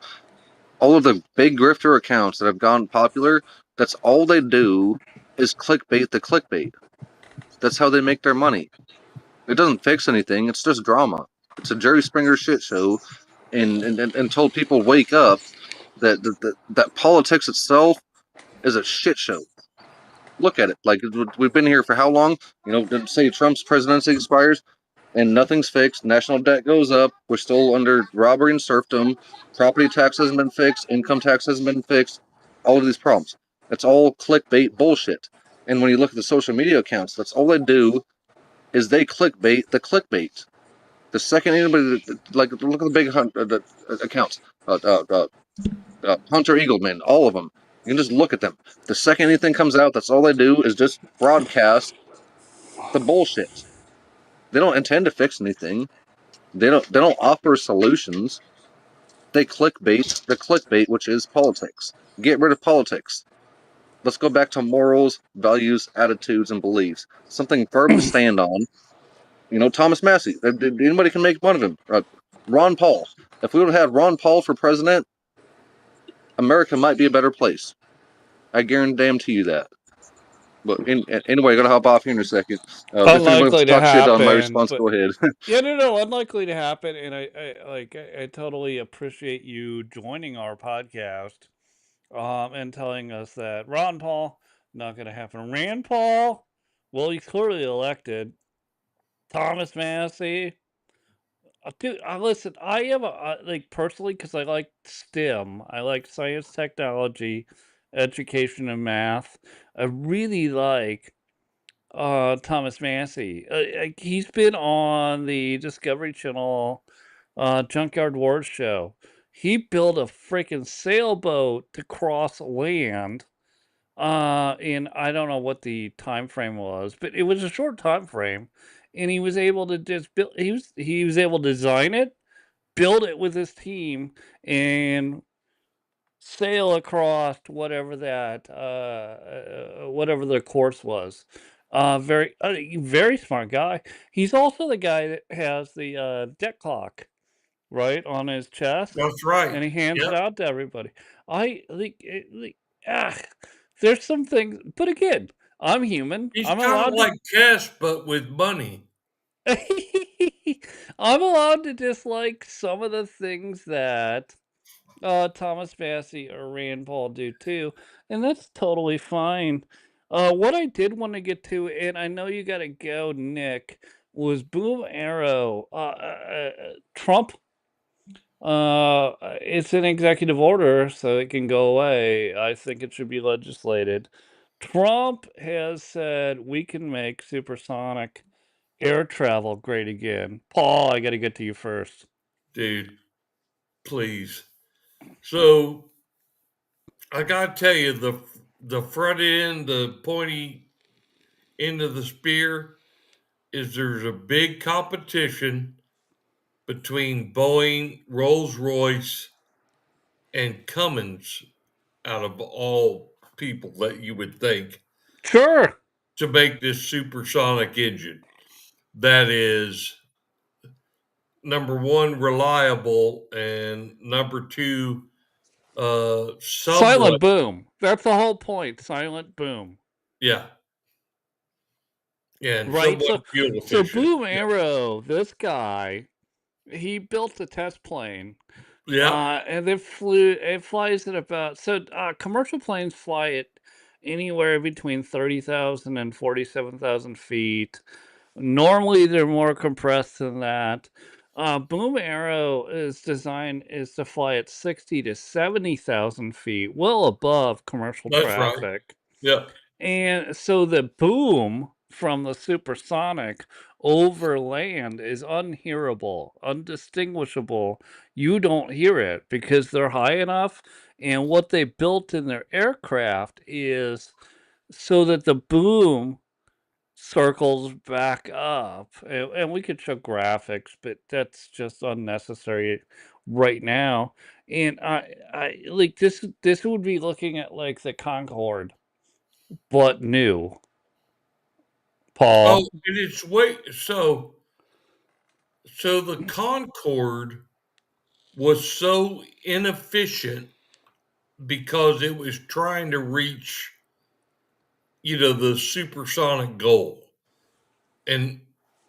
All of the big grifter accounts that have gone popular, that's all they do is clickbait the clickbait. That's how they make their money. It doesn't fix anything. It's just drama. It's a Jerry Springer shit show, and until people wake up that politics itself is a shit show. Look at it. Like we've been here for how long? Say Trump's presidency expires and nothing's fixed. National debt goes up. We're still under robbery and serfdom. Property tax hasn't been fixed. Income tax hasn't been fixed. All of these problems. It's all clickbait bullshit. And when you look at the social media accounts, that's all they do is they clickbait the clickbait. The second anybody, like, look at the big accounts, Hunter Eagleman, all of them. You can just look at them. The second anything comes out, that's all they do is just broadcast the bullshit. They don't intend to fix anything. They don't offer solutions. They clickbait the clickbait, which is politics. Get rid of politics. Let's go back to morals, values, attitudes, and beliefs. Something firm to stand on. Thomas Massey. Anybody can make fun of him. Ron Paul. If we would have had Ron Paul for president, America might be a better place. I guarantee you that. But anyway, I'm gonna hop off here in a second. If anybody wants
Unlikely
to
to
talk shit on my
happen,
response,
but
go ahead.
yeah, no, unlikely to happen. And I totally appreciate you joining our podcast, and telling us that Ron Paul not going to happen. Rand Paul, well, he's clearly elected. Thomas Massey, dude, listen, I am like personally because I like STEM. I like science, technology, education, and math. I really like Thomas Massey. He's been on the Discovery Channel Junkyard Wars show. He built a freaking sailboat to cross land. And I don't know what the time frame was, but it was a short time frame, and he was able to just build. He was able to design it, build it with his team, and sail across whatever the course was. Very smart guy. He's also the guy that has the debt clock right on his chest,
That's right.
and he hands it
Yep.
out to everybody. I ah, there's some things, but again, I'm human.
He's
I'm
kind of
allowed to.
like Cash, but with money.
I'm allowed to dislike some of the things that Thomas Massey or Rand Paul do too, and that's totally fine. What I did want to get to, and I know you got to go, Nick, was Boom Arrow. Trump. It's an executive order, so it can go away. I think it should be legislated. Trump has said we can make supersonic air travel great again. Paul, I got to get to you first.
Dude, please. So I gotta tell you, the front end, the pointy end of the spear, is there's a big competition between Boeing, Rolls Royce, and Cummins, out of all people that you would think,
Sure.
to make this supersonic engine. that is number one reliable and number two somewhat
Silent boom. That's the whole point. Silent boom.
yeah and
Right?
somewhat
So
fuel
so
efficient.
Boom Arrow, this guy, he built a test plane.
Yeah,
And it flies at about commercial planes fly at anywhere between 30,000 and 47,000 feet. Normally, they're more compressed than that. Boom Arrow is designed is to fly at 60 to 70,000 feet, well above commercial
that's right.
traffic.
Yeah,
And so the boom from the supersonic over land is unhearable, undistinguishable. You don't hear it because they're high enough. And what they built in their aircraft is so that the boom circles back up. And we could show graphics, but that's just unnecessary right now. And I like this would be looking at like the Concorde, but new.
oh,
Paul.
and it's way so the Concorde was so inefficient because it was trying to reach, the supersonic goal and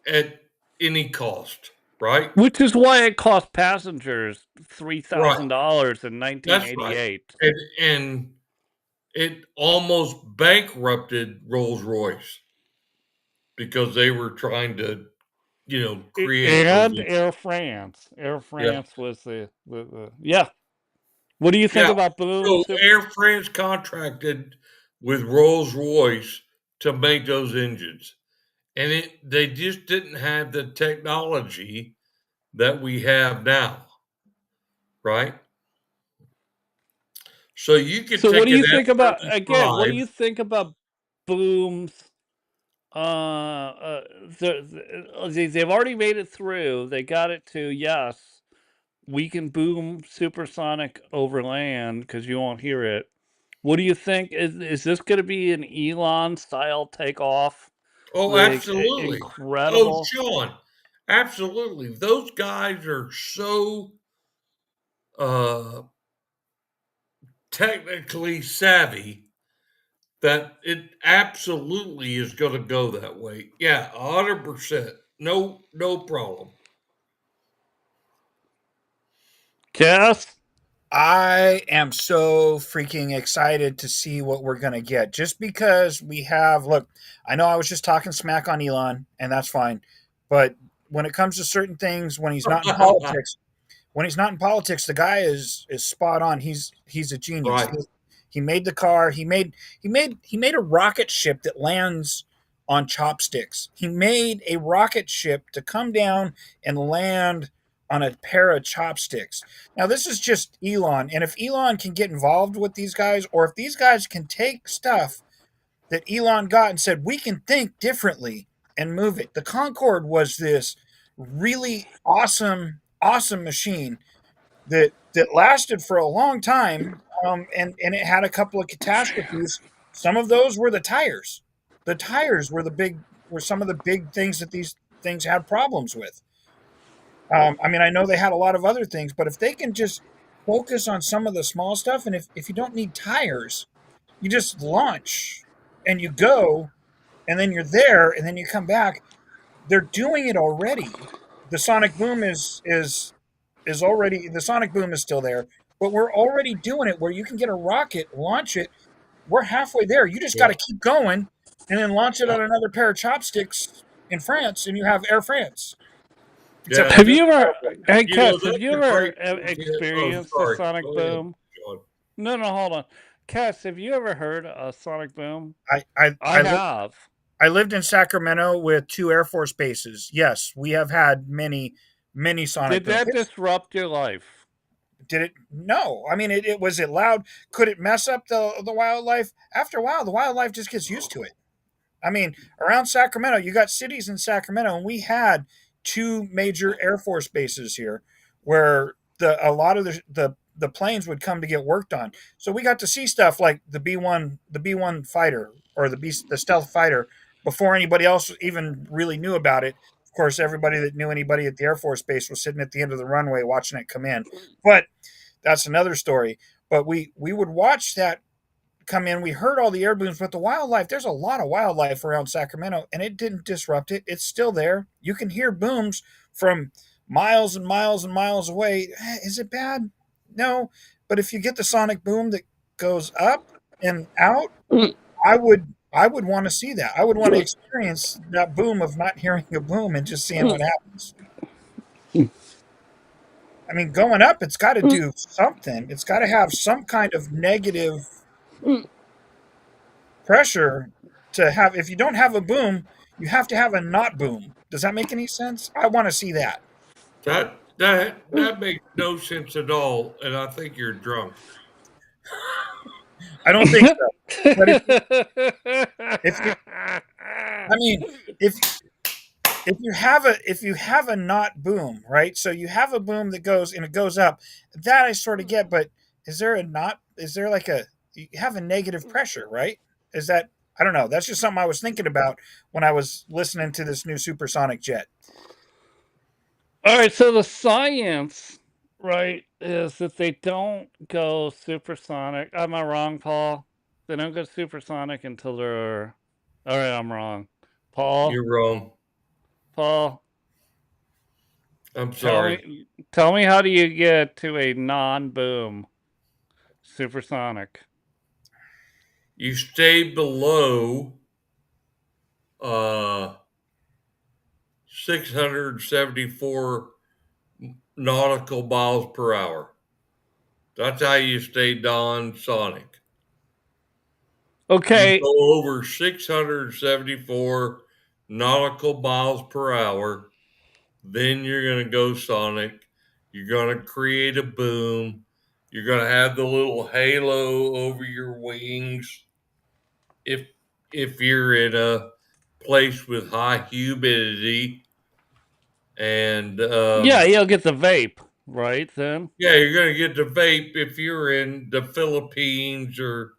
at any cost, right?
Which is why it cost passengers
Right.
$3,000 in
That's right.
1988.
And it almost bankrupted Rolls Royce because they were trying to, create those.
And Air France. Air
Yeah.
France was the yeah. What do you think
Yeah.
about Boom?
So Air France contracted with Rolls Royce to make those engines. And they just didn't have the technology that we have now, right? So you could
So what
take
do
an
you think about again? What do
F-35.
you think about Boom's? Uh, uh, they've already made it through. They got it to yes. We can boom supersonic over land because you won't hear it. What do you think? Is this going to be an Elon style takeoff?
Oh,
Like
absolutely. Oh,
incredible.
Sean, absolutely. Those guys are so uh, technically savvy that it absolutely is going to go that way. Yeah, 100%. No problem.
Cass?
I am so freaking excited to see what we're going to get. Just because we have, look, I know I was just talking smack on Elon, and that's fine. But when it comes to certain things, when he's not in politics, the guy is spot on. He's a genius.
Right.
He made the car. He made a rocket ship that lands on chopsticks. He made a rocket ship to come down and land on a pair of chopsticks. Now this is just Elon, and if Elon can get involved with these guys, or if these guys can take stuff that Elon got and said we can think differently and move it. The Concorde was this really awesome machine that lasted for a long time, and it had a couple of catastrophes. Some of those were the tires. The tires were some of the big things that these things had problems with. I mean, I know they had a lot of other things, but if they can just focus on some of the small stuff, and if you don't need tires, you just launch and you go, and then you're there, and then you come back. They're doing it already. The sonic boom is already the sonic boom is still there, but we're already doing it where you can get a rocket, launch it. We're halfway there. You just got
Yeah.
to keep going, and then launch it
Yeah.
on another pair of chopsticks in France, and you have Air France. Except
Yeah.
for
Have
this
you ever,
powerful.
hey Cass, have
That's
you
a great
ever
Oh,
experienced a
sorry.
sonic
Go ahead,
boom?
Sean.
No, no, hold on. Cass, have you ever heard a sonic boom?
I I
I
I, li-
have.
I lived in Sacramento with two Air Force bases. Yes, we have had many sonic
Did
booms.
that disrupt your life?
Did it? No. I mean, it was it loud. Could it mess up the wildlife? After a while, the wildlife just gets used to it. I mean, around Sacramento, you got cities in Sacramento, and we had two major Air Force bases here, where a lot of the planes would come to get worked on. So we got to see stuff like the B-1 fighter, or the stealth fighter, before anybody else even really knew about it. Of course, everybody that knew anybody at the Air Force Base was sitting at the end of the runway watching it come in. But that's another story. But we would watch that come in. We heard all the air booms, but the wildlife, there's a lot of wildlife around Sacramento, and it didn't disrupt it. It's still there. You can hear booms from miles and miles and miles away. Is it bad? No. But if you get the sonic boom that goes up and out, I would want to see that. I would want to experience that boom of not hearing a boom and just seeing what happens. I mean, going up, it's got to do something. It's got to have some kind of negative pressure to have. If you don't have a boom, you have to have a not boom. Does that make any sense? I want to see that.
That makes no sense at all, and I think you're drunk.
I don't think so. But if you I mean, if you have a not boom, right? So you have a boom that goes and it goes up. That I sort of get, but is there a not? Is there like a you have a negative pressure, right? Is that I don't know. That's just something I was thinking about when I was listening to this new supersonic jet.
All right, so the science, right, is that they don't go supersonic. Am I wrong, Paul? They don't go supersonic until they're. All right, I'm wrong. Paul,
You're wrong.
Paul,
I'm
tell
sorry.
me, tell me, how do you get to a non-boom supersonic?
You stay below 674 nautical miles per hour. That's how you stay non-sonic. You
Okay,
go over 674 nautical miles per hour, then you're going to go sonic. You're going to create a boom. You're going to have the little halo over your wings. If you're in a place with high humidity, and
yeah, you'll get the vape, right? Then.
yeah, you're going to get the vape if you're in the Philippines or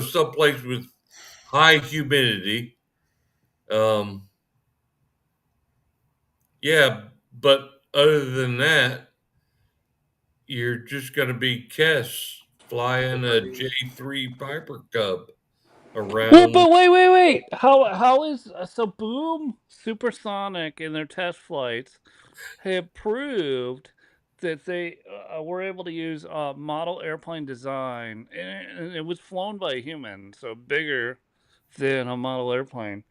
someplace with high humidity. Um, yeah, but other than that, you're just going to be Kess flying a J3 Piper Cub
Well,
around.
but wait. How is so Boom Supersonic in their test flights have proved that they were able to use model airplane design, and it was flown by a human, so bigger than a model airplane,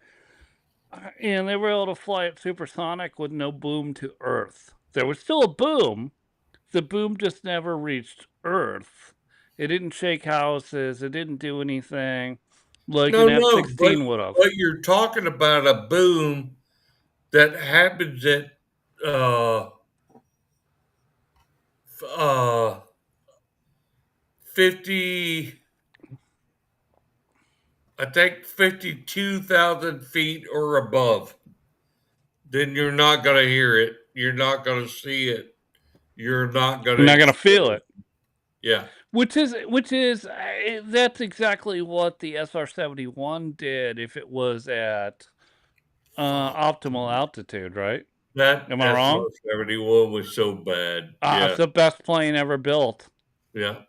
and they were able to fly it supersonic with no boom to Earth. There was still a boom. The boom just never reached Earth. It didn't shake houses. It didn't do anything like
No,
an F
no, but
16 would have.
you're talking about a boom that happens at uh, uh, 50, I think 52,000 feet or above. Then you're not going to hear it. You're not going to see it. You're not going
You're
to
not gonna feel
experience
it.
it. Yeah,
Which is that's exactly what the SR-71 did if it was at optimal altitude, right?
that
Am I wrong?
SR-71 was so bad.
It's
Yeah,
the best plane ever built.
yeah.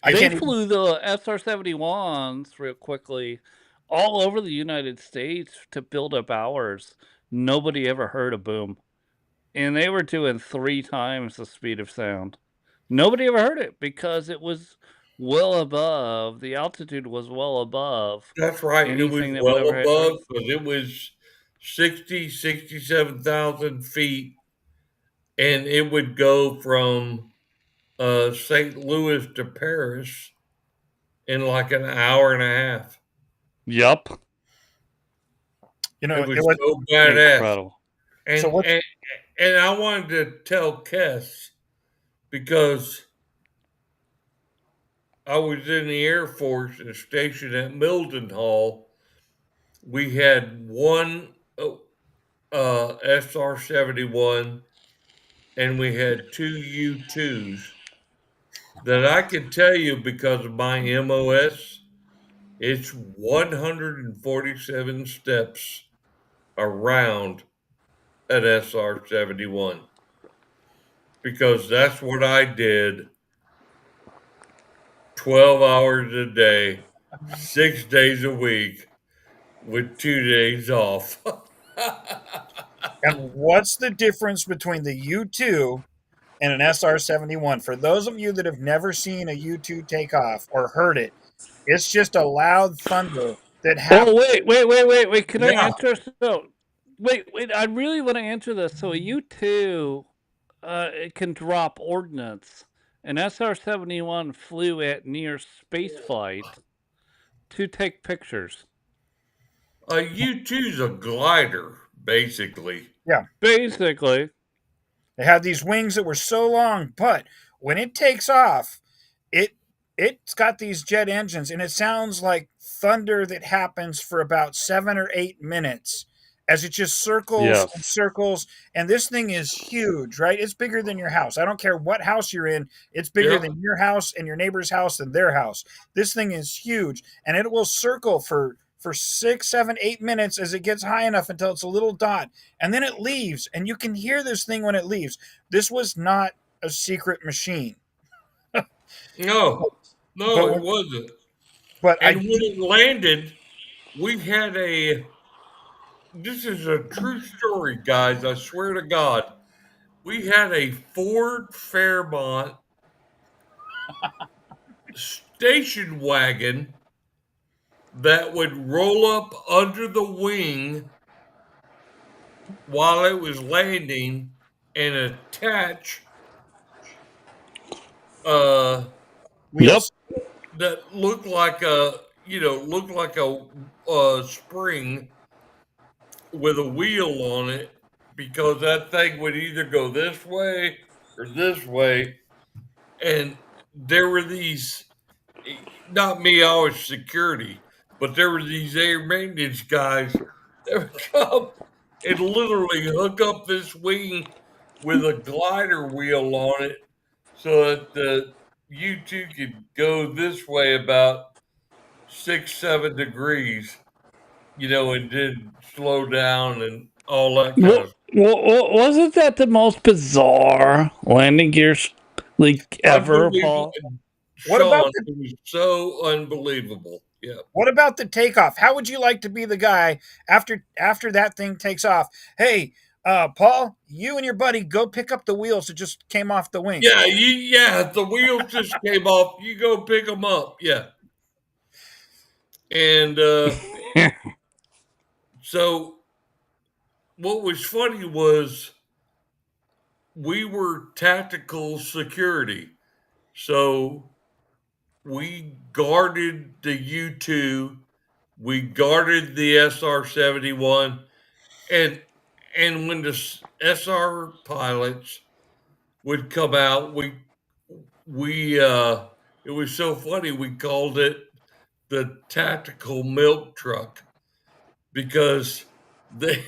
I
They
can't even.
flew the SR-71s real quickly all over the United States to build up ours. Nobody ever heard a boom, and they were doing 3 times the speed of sound. Nobody ever heard it because it was well above, the altitude was well above
That's right. It was
anything that would
well
ever hit
above
Earth.
because it was 67,000 feet, and it would go from St. Louis to Paris in like an hour and a half.
Yup.
It
It
was
was
so badass.
Incredible.
so
And
what?
and and I wanted to tell Kess because I was in the Air Force and stationed at Mildenhall. We had one SR-71 and we had two U-2s that I can tell you because of my MOS. It's 147 steps around an SR-71 because that's what I did 12 hours a day, 6 days a week with 2 days off.
And what's the difference between the U2 and an SR-71? For those of you that have never seen a U2 take off or heard it, it's just a loud thunder that happens.
Oh, wait. Can I
Yeah.
answer? So, wait. I really want to answer this. So, U2, it can drop ordnance. An SR-71 flew at near space flight to take pictures.
A U-2's a glider, basically.
Yeah.
Basically.
It had these wings that were so long, but when it takes off, it's got these jet engines, and it sounds like thunder that happens for about 7 or 8 minutes as it just circles and
Yes.
circles. And this thing is huge, right? It's bigger than your house. I don't care what house you're in, it's bigger
Yep.
than your house and your neighbor's house and their house. This thing is huge, and it will circle for 6, 7, 8 minutes as it gets high enough until it's a little dot, and then it leaves, and you can hear this thing when it leaves. This was not a secret machine.
No,
But
it wasn't.
but
And when it landed, we had this is a true story, guys. I swear to God. We had a Ford Fairmont station wagon that would roll up under the wing while it was landing and attach
wheels.
that looked like a spring with a wheel on it, because that thing would either go this way or this way. And there were these, not me, I was security, but there were these air maintenance guys that would come and literally hook up this wing with a glider wheel on it so that the U2 could go this way about 6-7 degrees, and then slow down and all that kind of
Wasn't that the most bizarre landing gear ever,
unbelievable.
Paul?
What about
Sean, it was so unbelievable. Yeah.
What about the takeoff? How would you like to be the guy after that thing takes off? Hey, Paul, you and your buddy go pick up the wheels that just came off the wing.
Yeah, the wheels just came off. You go pick them up. Yeah. And so what was funny was we were tactical security. So we guarded the U2, we guarded the SR-71, and when the SR pilots would come out, we it was so funny, we called it the tactical milk truck, because they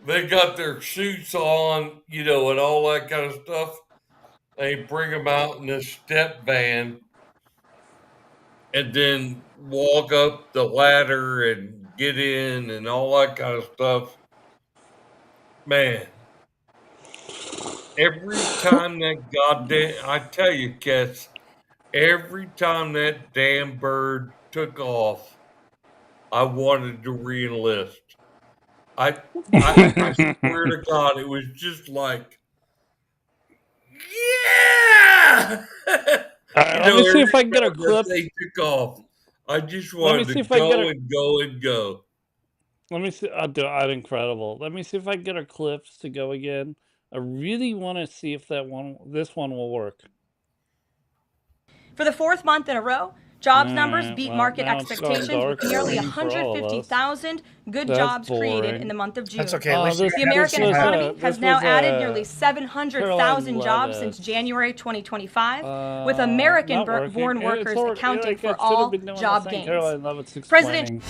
they got their suits on, and all that kind of stuff. They bring them out in this step van and then walk up the ladder and get in and all that kind of stuff. Man, every time that goddamn, I tell you, Kess, every time that damn bird took off, I wanted to re-enlist. I swear to God, it was just like, yeah!
Let me see if I can get a
every time
clip.
that they took off, I just
Let me
wanted
see
to
if I can get
go
a.
and go and go.
Let me see. I'll do it. Incredible. Let me see if I can get our clips to go again. I really want to see if this one will work.
For the fourth month in a row, jobs numbers
Alright,
beat
well,
market
now it's gone
expectations with
dark
nearly
green for all of us.
150,000 good
That's
jobs created
boring.
in the month of June.
That's okay. At least
this-
The
you
American
this was,
economy has
this
now
was,
added nearly
Caroline
700,000 jobs
Levitt.
since January 2025, with American-born workers accounting for all job gains.
Caroline Levitt's
President-
explaining.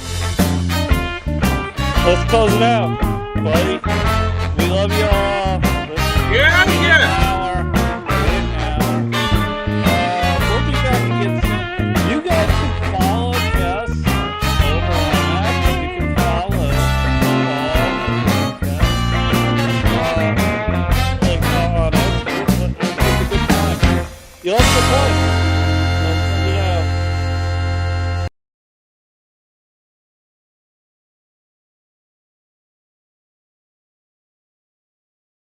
Let's close it out, buddy. We love you all.
Yeah.